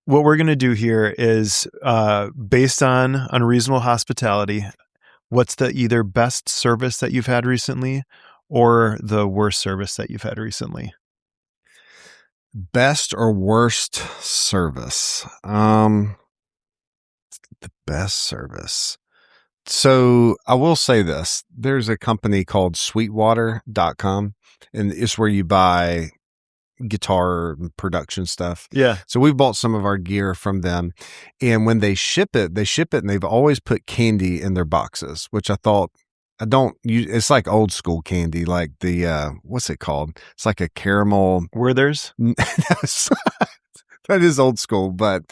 what we're going to do here is based on Unreasonable Hospitality, what's the either best service that you've had recently or the worst service that you've had recently? Best or worst service? The best service. So I will say this. There's a company called sweetwater.com, and it's where you buy guitar and production stuff. Yeah. So we've bought some of our gear from them. And when they ship it and they've always put candy in their boxes, which I thought I don't use. It's like old school candy, like the, what's it called? It's like a caramel. Werther's? That is old school, but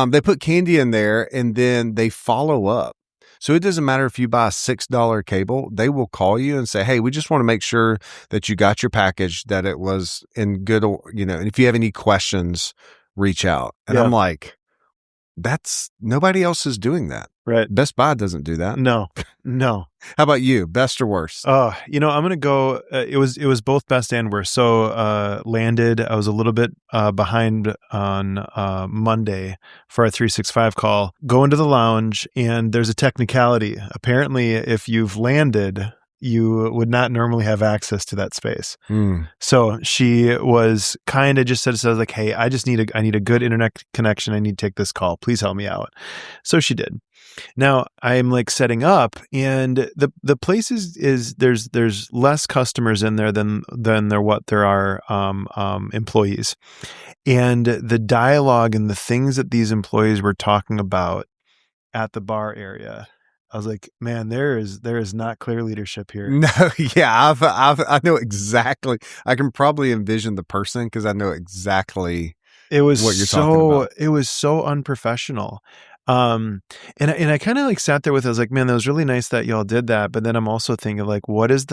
they put candy in there and then they follow up. So it doesn't matter if you buy a $6 cable, they will call you and say, hey, we just want to make sure that you got your package, that it was in good, and if you have any questions, reach out. And I'm like, nobody else is doing that. Right. Best Buy doesn't do that. No. How about you? Best or worst? I'm going to go, it was both best and worst. So, landed, I was a little bit behind on Monday for our 365 call. Go into the lounge and there's a technicality. Apparently, if you've landed, you would not normally have access to that space. So she was kind of just said, like, hey, I need a good internet connection. I need to take this call. Please help me out. So she did. Now I'm like setting up, and the place is there's less customers in there than there are employees, and the dialogue and the things that these employees were talking about at the bar area, I was like, man, there is not clear leadership here. No, yeah, I know exactly. I can probably envision the person because I know exactly what you're talking about. It was so unprofessional. And I kind of like sat there with it. I was like, man, that was really nice that y'all did that. But then I'm also thinking like, what is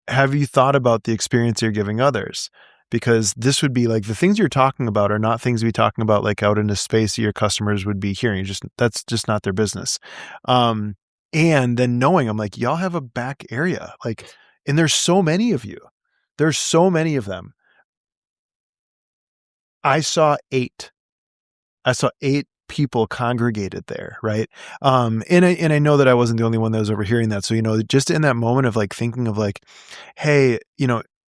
have you thought about the experience you're giving others? Because this would be like the things you're talking about are not things to be talking about like out in a space that your customers would be hearing. That's just not their business. And then knowing, I'm like, y'all have a back area, and there's so many of you. There's so many of them. I saw 8 people congregated there. Right. And I know that I wasn't the only one that was overhearing that. So, just in that moment of like thinking of like, hey,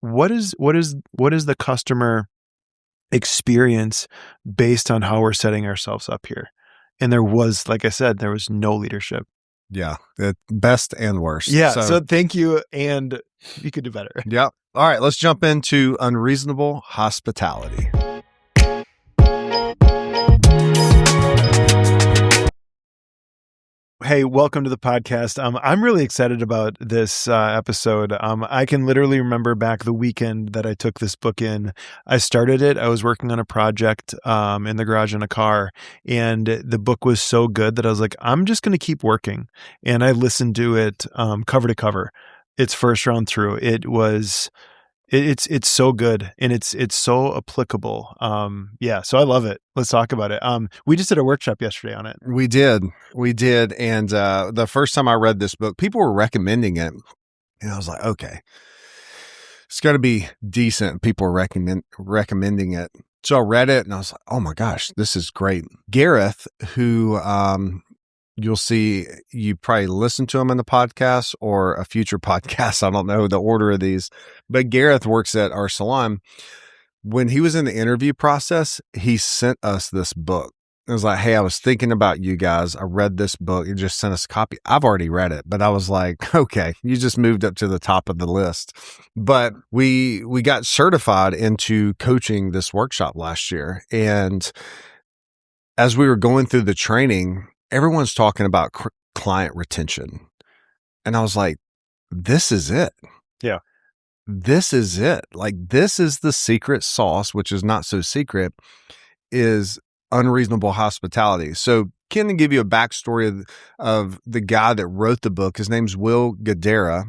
what is the customer experience based on how we're setting ourselves up here? And there was, like I said, there was no leadership. Yeah. The best and worst. Yeah. So thank you. And you could do better. Yeah. All right. Let's jump into Unreasonable Hospitality. Hey, welcome to the podcast. I'm really excited about this episode. I can literally remember back the weekend that I took this book in. I started it. I was working on a project in the garage in a car, and the book was so good that I was like, I'm just going to keep working. And I listened to it cover to cover. Its first round through. It's so good, and it's so applicable. So I love it. Let's talk about it. We just did a workshop yesterday on it. We did. And the first time I read this book, people were recommending it. And I was like, okay, it's got to be decent. People were recommending it. So I read it and I was like, oh my gosh, this is great. Gareth, who, you'll see, you probably listen to him in the podcast or a future podcast. I don't know the order of these, but Gareth works at our salon. When he was in the interview process, he sent us this book. It was like, hey, I was thinking about you guys. I read this book. He just sent us a copy. I've already read it, but I was like, okay, you just moved up to the top of the list. But we got certified into coaching this workshop last year. And as we were going through the training, everyone's talking about client retention. And I was like, this is it. Yeah. This is it. Like, this is the secret sauce, which is not so secret, is Unreasonable Hospitality. So can I give you a backstory of the guy that wrote the book? His name's Will Guidara,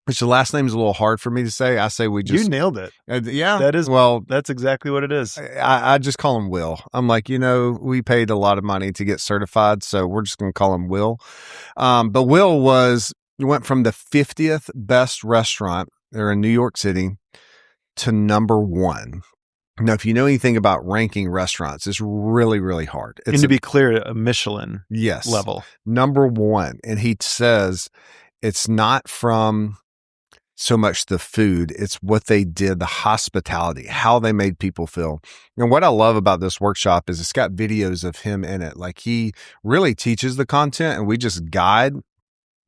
which the last name is a little hard for me to say. I say You nailed it. Yeah. That's exactly what it is. I just call him Will. I'm like, we paid a lot of money to get certified, so we're just going to call him Will. But Will went from the 50th best restaurant there in New York City to number 1. Now, if you know anything about ranking restaurants, it's really, really hard. And to be clear, a Michelin yes, level. number one. And he says it's not from so much the food, it's what they did, the hospitality, how they made people feel. And what I love about this workshop is it's got videos of him in it. Like he really teaches the content and we just guide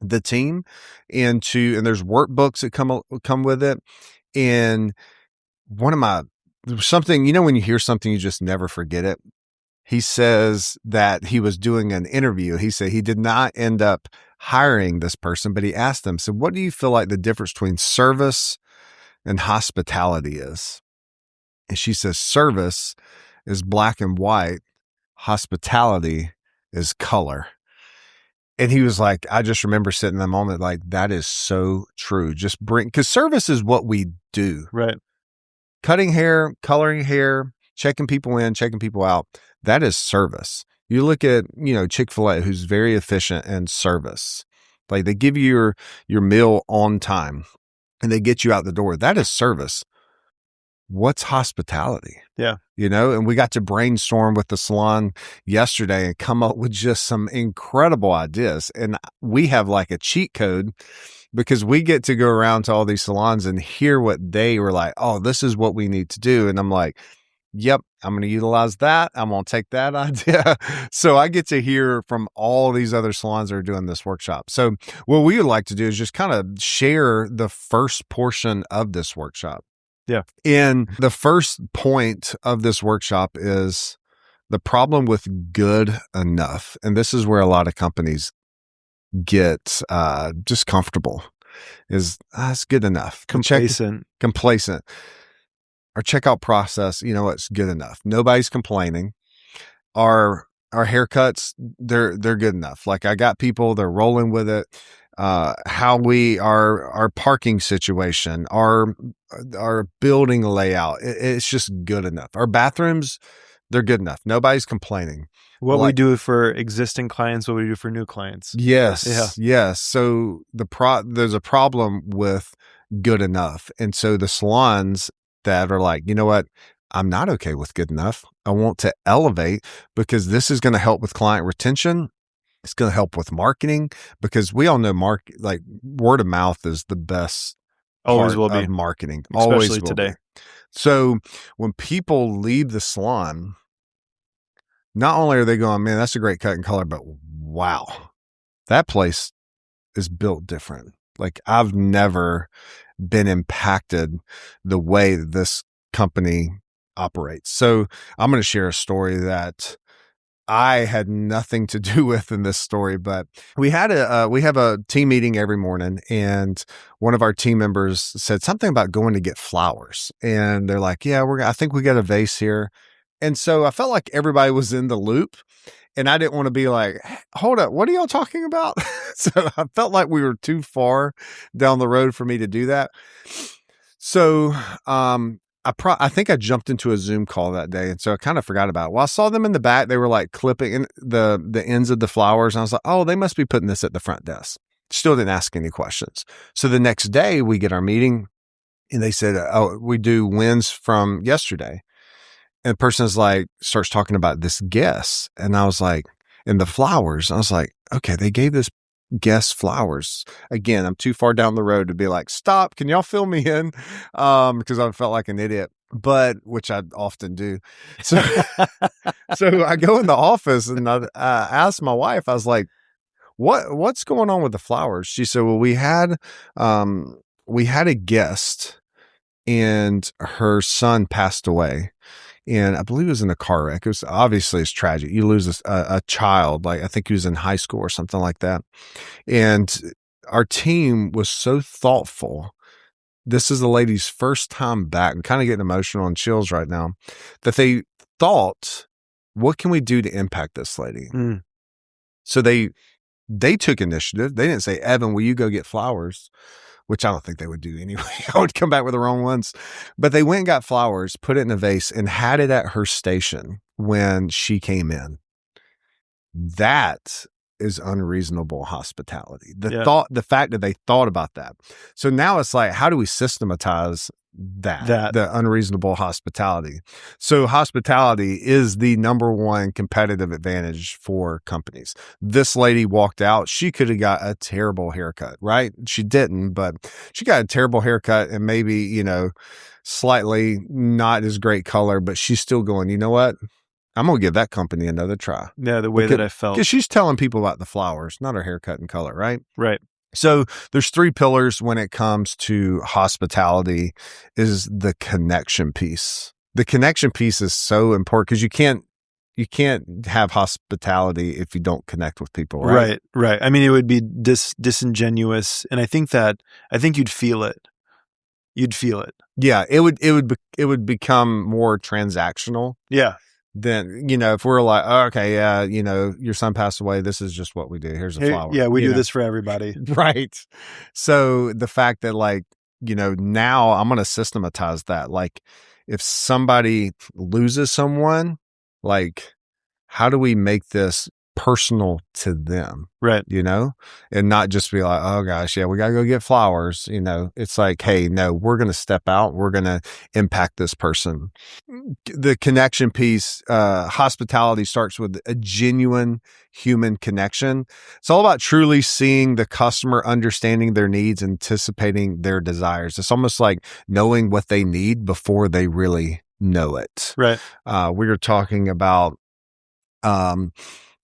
the team into, and there's workbooks that come with it. And one of my, something, when you hear something, you just never forget it. He says that he was doing an interview. He said he did not end up hiring this person, but he asked them, so what do you feel like the difference between service and hospitality is? And she says, service is black and white. Hospitality is color. And he was like, I just remember sitting in the moment like, that is so true. Just because service is what we do. Right. Cutting hair, coloring hair, checking people in, checking people out. That is service. You look at, Chick-fil-A, who's very efficient in service. Like they give you your meal on time and they get you out the door. That is service. What's hospitality? Yeah. And we got to brainstorm with the salon yesterday and come up with just some incredible ideas. And we have like a cheat code because we get to go around to all these salons and hear what they were like, oh, this is what we need to do. And I'm like, yep, I'm going to utilize that. I'm going to take that idea. So I get to hear from all these other salons that are doing this workshop. So what we would like to do is just kind of share the first portion of this workshop. Yeah. And the first point of this workshop is the problem with good enough. And this is where a lot of companies get just comfortable is it's good enough. Complacent. Our checkout process, it's good enough. Nobody's complaining. Our haircuts, they're good enough. Like I got people, they're rolling with it. How our parking situation, our building layout, it's just good enough. Our bathrooms, they're good enough. Nobody's complaining. What we do for existing clients, what we do for new clients. Yes. Yeah. Yes. So there's a problem with good enough. And so the salons that are like, you know what? I'm not okay with good enough. I want to elevate because this is going to help with client retention. It's going to help with marketing because we all know like word of mouth is the best always will be marketing. Especially always will today. Be. So when people leave the salon, not only are they going, man, that's a great cut and color, but wow, that place is built different. Like I've never been impacted the way that this company operates. So I'm going to share a story that I had nothing to do with in this story, but we have a team meeting every morning and one of our team members said something about going to get flowers. And they're like, yeah, I think we got a vase here. And so I felt like everybody was in the loop and I didn't want to be like, hold up, what are y'all talking about? So I felt like we were too far down the road for me to do that. So, I think I jumped into a Zoom call that day. And so I kind of forgot about it. Well, I saw them in the back. They were like clipping in the ends of the flowers. And I was like, oh, they must be putting this at the front desk. Still didn't ask any questions. So the next day we get our meeting and they said, oh, we do wins from yesterday. And the person starts talking about this guest. And I was like, and the flowers, I was like, okay, they gave this guest flowers. Again, I'm too far down the road to be like, stop, can y'all fill me in? Because I felt like an idiot, which I often do. So, so I go in the office and I asked my wife, I was like, what's going on with the flowers? She said, well, we had a guest and her son passed away. And I believe it was in a car wreck. It's tragic. You lose a child, like I think he was in high school or something like that. And our team was so thoughtful. This is the lady's first time back. I'm kind of getting emotional and chills right now that they thought, what can we do to impact this lady? Mm. So they took initiative. They didn't say, Evan, will you go get flowers? Which I don't think they would do anyway. I would come back with the wrong ones. But they went and got flowers, put it in a vase, and had it at her station when she came in. That is unreasonable hospitality. Yeah. The fact that they thought about that. So now it's like, how do we systematize That. the unreasonable hospitality? So hospitality is the number one competitive advantage for companies. This lady walked out. She could have got a terrible haircut, right? She didn't, but she got a terrible haircut and maybe, slightly not as great color, but she's still going, you know what? I'm going to give that company another try. Yeah. The way that I felt. Because she's telling people about the flowers, not her haircut and color, right? Right. So there's 3 pillars when it comes to hospitality is the connection piece. The connection piece is so important because you can't have hospitality if you don't connect with people, right? Right. I mean, it would be disingenuous. And I think you'd feel it. Yeah, it would become more transactional. Yeah. Then, if we're like, oh, okay, yeah, your son passed away. This is just what we do. Here's a flower. Yeah, we do this for everybody. Right. So the fact that now I'm going to systematize that. Like if somebody loses someone, like how do we make this personal to them? Right. And not just be like, oh gosh, yeah, we got to go get flowers. It's like, hey, no, we're going to step out. We're going to impact this person. The connection piece, hospitality starts with a genuine human connection. It's all about truly seeing the customer, understanding their needs, anticipating their desires. It's almost like knowing what they need before they really know it. Right. We were talking about,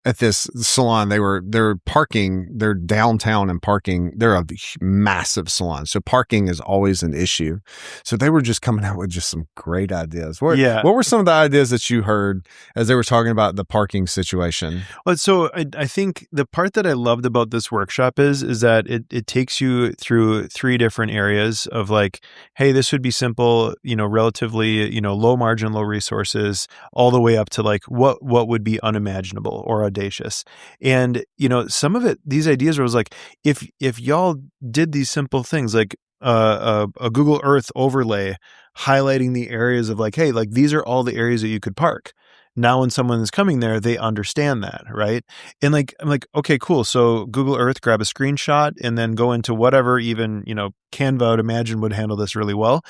at this salon, they're parking, they're downtown and parking. They're a massive salon. So parking is always an issue. So they were just coming out with just some great ideas. What were some of the ideas that you heard as they were talking about the parking situation? Well, so I think the part that I loved about this workshop is that it takes you through 3 different areas of like, hey, this would be simple, relatively, low margin, low resources, all the way up to like what would be unimaginable or audacious. And, some of it, these ideas was like, if y'all did these simple things, like a Google Earth overlay highlighting the areas of like, hey, like these are all the areas that you could park. Now, when someone is coming there, they understand that, right? And like, I'm like, okay, cool. So Google Earth, grab a screenshot and then go into whatever, even, Canva, I would imagine would handle this really well.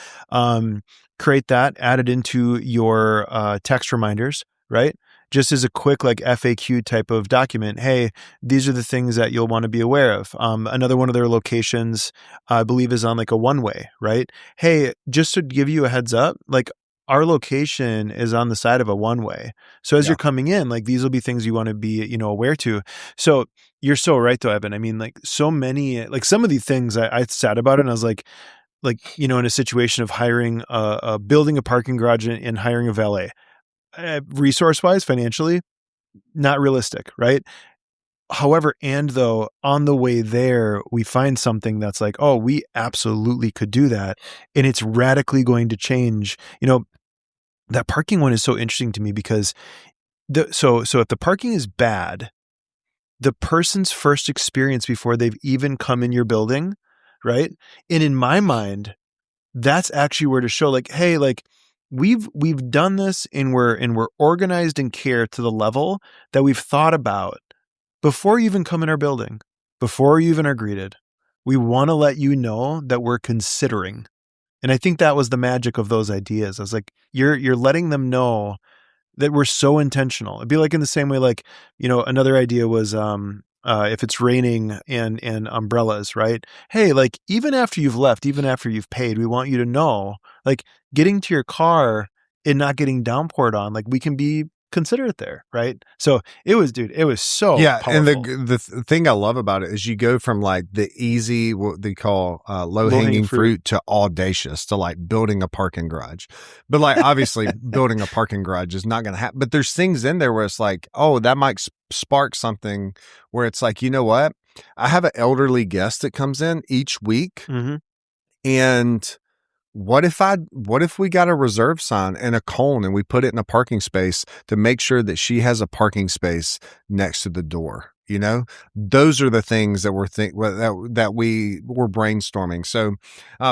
Create that, add it into your text reminders, right? Just as a quick like FAQ type of document. Hey, these are the things that you'll want to be aware of. Another one of their locations, I believe, is on like a one-way, right? Hey, just to give you a heads up, like our location is on the side of a one-way. So as you're coming in, like these will be things you want to be, aware to. So you're so right though, Evan. I mean, like so many, like some of these things I sat about it and I was like, in a situation of hiring, building a parking garage and hiring a valet. Resource-wise, financially, not realistic, right? However, and though on the way there, we find something that's like, oh, we absolutely could do that. And it's radically going to change. That parking one is so interesting to me because so if the parking is bad, the person's first experience before they've even come in your building, right? And in my mind, that's actually where to show like, hey, like we've done this and we're organized and care to the level that we've thought about before you even come in our building, before you even are greeted. We want to let you know that we're considering. And I think that was the magic of those ideas. I was like, you're letting them know that we're so intentional. It'd be like in the same way, like, another idea was, if it's raining and umbrellas, right? Hey, like even after you've left, even after you've paid, we want you to know, like getting to your car and not getting downpoured on, like we can be considerate there, right? So it was so powerful. And the thing I love about it is you go from like the easy, what they call low-hanging fruit to audacious, to like building a parking garage. But like obviously building a parking garage is not going to happen. But there's things in there where it's like, oh, that might spark something where it's like, you know what? I have an elderly guest that comes in each week, and what if we got a reserve sign and a cone and we put it in a parking space to make sure that she has a parking space next to the door? Those are the things that that we were brainstorming. So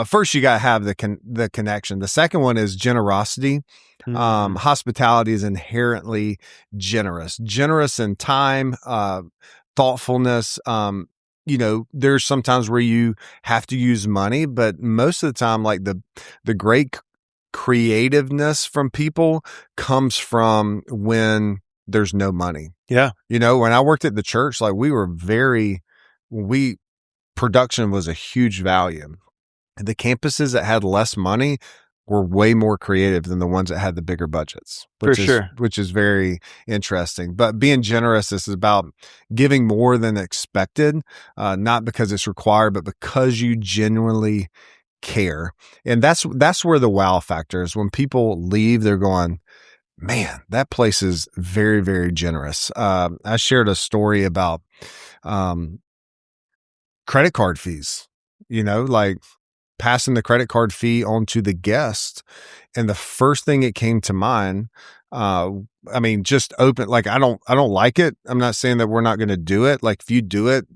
first you got to have the connection. The second one is generosity. Hospitality is inherently generous in time, thoughtfulness. There's sometimes where you have to use money, but most of the time, like the great creativeness from people comes from when there's no money. Yeah. When I worked at the church, like production was a huge value. The campuses that had less money were way more creative than the ones that had the bigger budgets, For sure. which is very interesting. But being generous, this is about giving more than expected, not because it's required, but because you genuinely care. And that's where the wow factor is. When people leave, they're going, man, that place is very, very generous. I shared a story about credit card fees, like passing the credit card fee on to the guest. And the first thing that came to mind, just open, like, I don't like it. I'm not saying that we're not going to do it. Like, if you do it,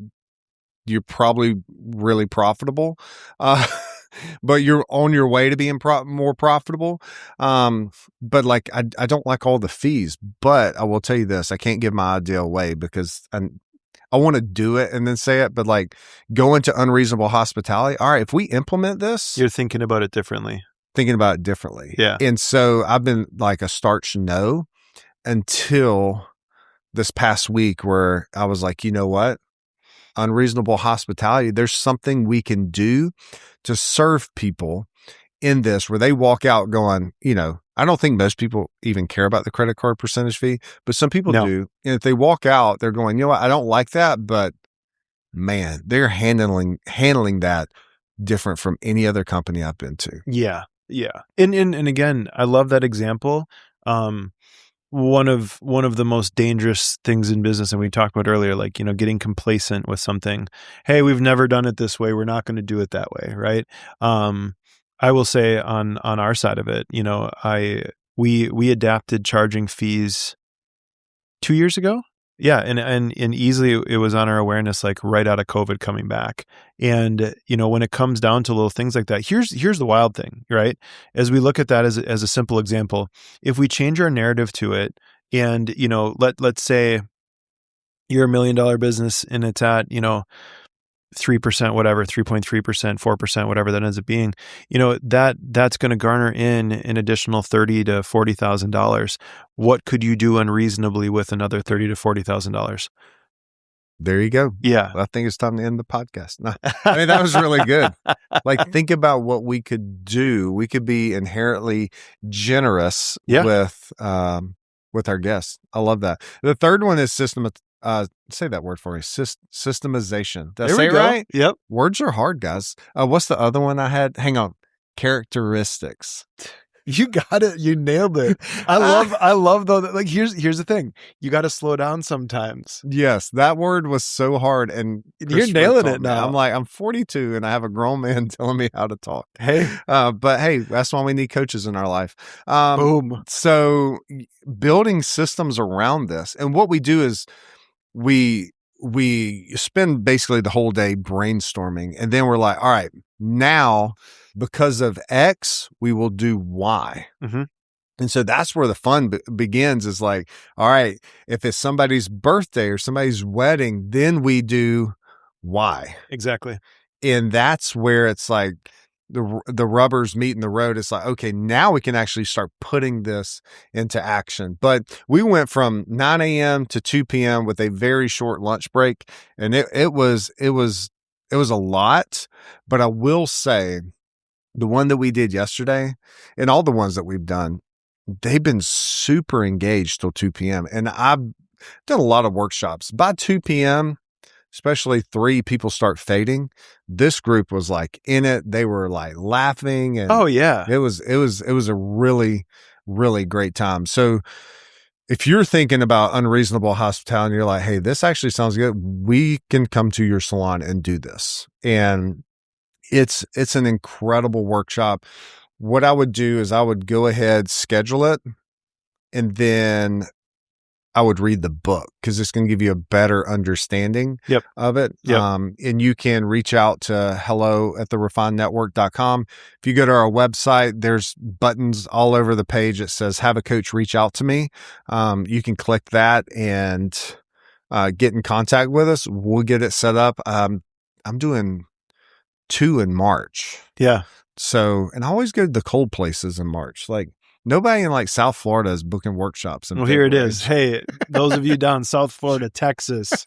you're probably really profitable. But you're on your way to being more profitable. But like, I don't like all the fees, but I will tell you this, I can't give my idea away because I want to do it and then say it, but like, go into Unreasonable Hospitality. All right, if we implement this, You're thinking about it differently. Yeah. And so I've been like a starch no until this past week where I was like, you know what? Unreasonable Hospitality, there's something we can do to serve people in this where they walk out going, I don't think most people even care about the credit card percentage fee, but some people do. And if they walk out, they're going, you know what? I don't like that, but man, they're handling that different from any other company I've been to. Yeah. Yeah. And again, I love that example. One of the most dangerous things in business, and we talked about earlier, like, getting complacent with something. Hey, we've never done it this way. We're not going to do it that way. Right. I will say on our side of it, we adapted charging fees 2 years ago. Yeah. And easily it was on our awareness, like right out of COVID coming back. And, when it comes down to little things like that, here's the wild thing, right? As we look at that as a simple example, if we change our narrative to it and, let's say you're $1 million business and it's at, 3%, whatever, 3.3%, 4%, whatever that ends up being, that's going to garner in an additional $30,000 to $40,000. What could you do unreasonably with another $30,000 to $40,000? There you go. Yeah. I think it's time to end the podcast. No, I mean, that was really good. Like, think about what we could do. We could be inherently generous with our guests. I love that. The third one is say that word for me. Systemization. Did I say it right? Yep. Words are hard, guys. What's the other one I had? Hang on. Characteristics. You got it. You nailed it. I love though that, like, here's the thing. You got to slow down sometimes. Yes, that word was so hard, and you're nailing it now. I'm like, I'm 42 and I have a grown man telling me how to talk. Hey, but hey, that's why we need coaches in our life. Boom. So building systems around this, and what we do is we spend basically the whole day brainstorming, and then we're like, all right, now because of X, we will do Y. Mm-hmm. And so that's where the fun begins, is like, all right, if it's somebody's birthday or somebody's wedding, then we do Y. Exactly. And that's where it's like the rubbers meeting the road. It's like, okay, now we can actually start putting this into action. But we went from 9 a.m. to 2 p.m. with a very short lunch break. And it was a lot, but I will say the one that we did yesterday and all the ones that we've done, they've been super engaged till 2 p.m. And I've done a lot of workshops. By 2 p.m., especially 3, people start fading. This group was like in it. They were like laughing. And oh yeah, it was a really, really great time. So if you're thinking about Unreasonable Hospitality and you're like, hey, this actually sounds good, we can come to your salon and do this. And it's an incredible workshop. What I would do is I would go ahead, schedule it, and then I would read the book because it's going to give you a better understanding of it. Yep. And you can reach out to hello@therefinednetwork.com. If you go to our website, there's buttons all over the page that says, have a coach reach out to me. You can click that and get in contact with us. We'll get it set up. I'm doing 2 in March. Yeah. So, and I always go to the cold places in March. Like nobody in like South Florida is booking workshops. Well, here it is. Hey, those of you down South Florida, Texas,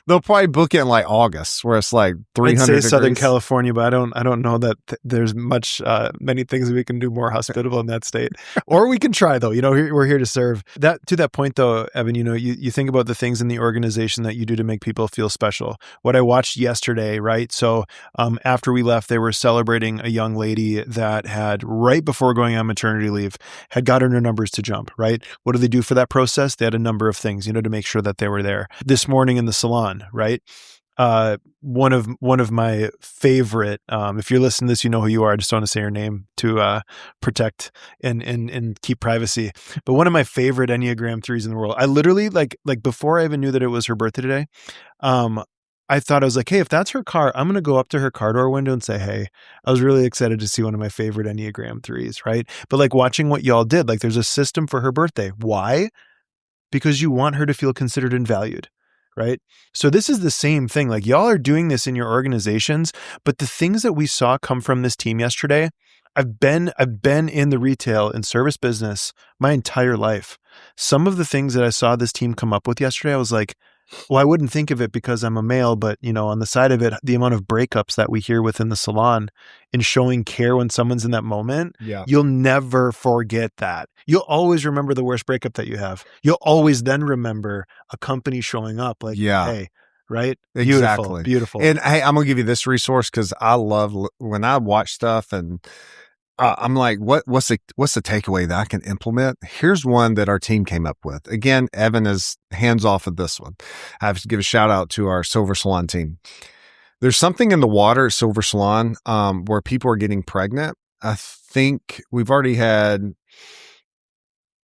they'll probably book it in like August, where it's like 300 I'd say degrees. Southern California, but I don't know that there's many things we can do more hospitable in that state. Or we can try though. We're here to serve. To that point though, Evan, you think about the things in the organization that you do to make people feel special. What I watched yesterday, right? So after we left, they were celebrating a young lady that had, right before going on maternity leave, had gotten her numbers to jump, right? What do they do for that process? They had a number of things, to make sure that they were there. This morning in the salon, right? One of my favorite, if you're listening to this, you know who you are. I just don't want to say your name to protect and keep privacy. But one of my favorite Enneagram 3s in the world. I literally like before I even knew that it was her birthday today, I thought, I was like, hey, if that's her car, I'm going to go up to her car door window and say, hey, I was really excited to see one of my favorite Enneagram 3s, right? But like watching what y'all did, like there's a system for her birthday. Why? Because you want her to feel considered and valued, right? So this is the same thing. Like y'all are doing this in your organizations, but the things that we saw come from this team yesterday, I've been in the retail and service business my entire life. Some of the things that I saw this team come up with yesterday, I was like, well, I wouldn't think of it because I'm a male, but on the side of it, the amount of breakups that we hear within the salon and showing care when someone's in that moment, you'll never forget that. You'll always remember the worst breakup that you have. You'll always then remember a company showing up like, hey, right? Exactly. Beautiful. And hey, I'm going to give you this resource because I love when I watch stuff and I'm like, what's the takeaway that I can implement? Here's one that our team came up with. Again, Evan is hands off of this one. I have to give a shout out to our Silver Salon team. There's something in the water at Silver Salon where people are getting pregnant. I think we've already had.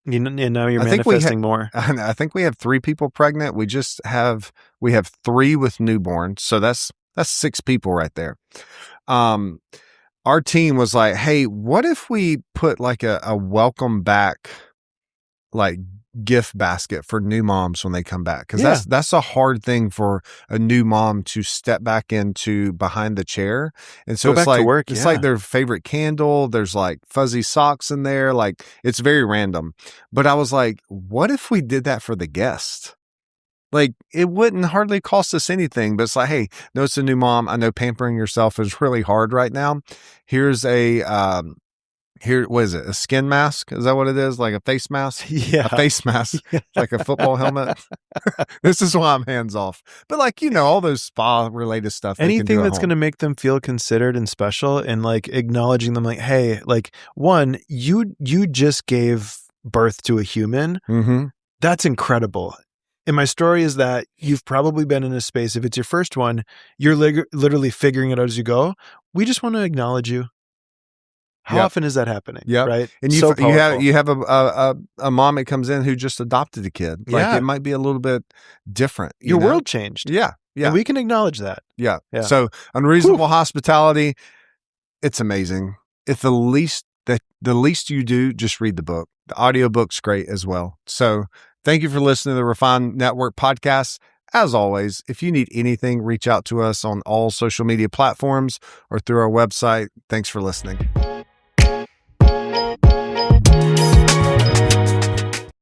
Now you're manifesting more. I think we have 3 people pregnant. We have 3 with newborns. So that's 6 people right there. Our team was like, hey, what if we put like a welcome back, like gift basket for new moms when they come back? Because that's a hard thing for a new mom to step back into behind the chair. And so it's like, it's like their favorite candle. There's like fuzzy socks in there. Like it's very random. But I was like, what if we did that for the guest? Like it wouldn't hardly cost us anything, but it's like, hey, no, it's a new mom. I know pampering yourself is really hard right now. Here's what is it? A skin mask? Is that what it is? Like a face mask? Yeah. A face mask, like a football helmet. This is why I'm hands off. But like, all those spa related stuff. Anything that's going to make them feel considered and special and like acknowledging them like, hey, like one, you just gave birth to a human. Mm-hmm. That's incredible. And my story is that you've probably been in a space, if it's your first one, you're literally figuring it out as you go. We just want to acknowledge you. How often is that happening? Yeah. Right. And you have a mom that comes in who just adopted a kid. Like it might be a little bit different. Your world changed. Yeah. Yeah. And we can acknowledge that. Yeah. So Unreasonable Hospitality, it's amazing. If the least you do, just read the book. The audiobook's great as well. So thank you for listening to the Refine Network podcast. As always, if you need anything, reach out to us on all social media platforms or through our website. Thanks for listening.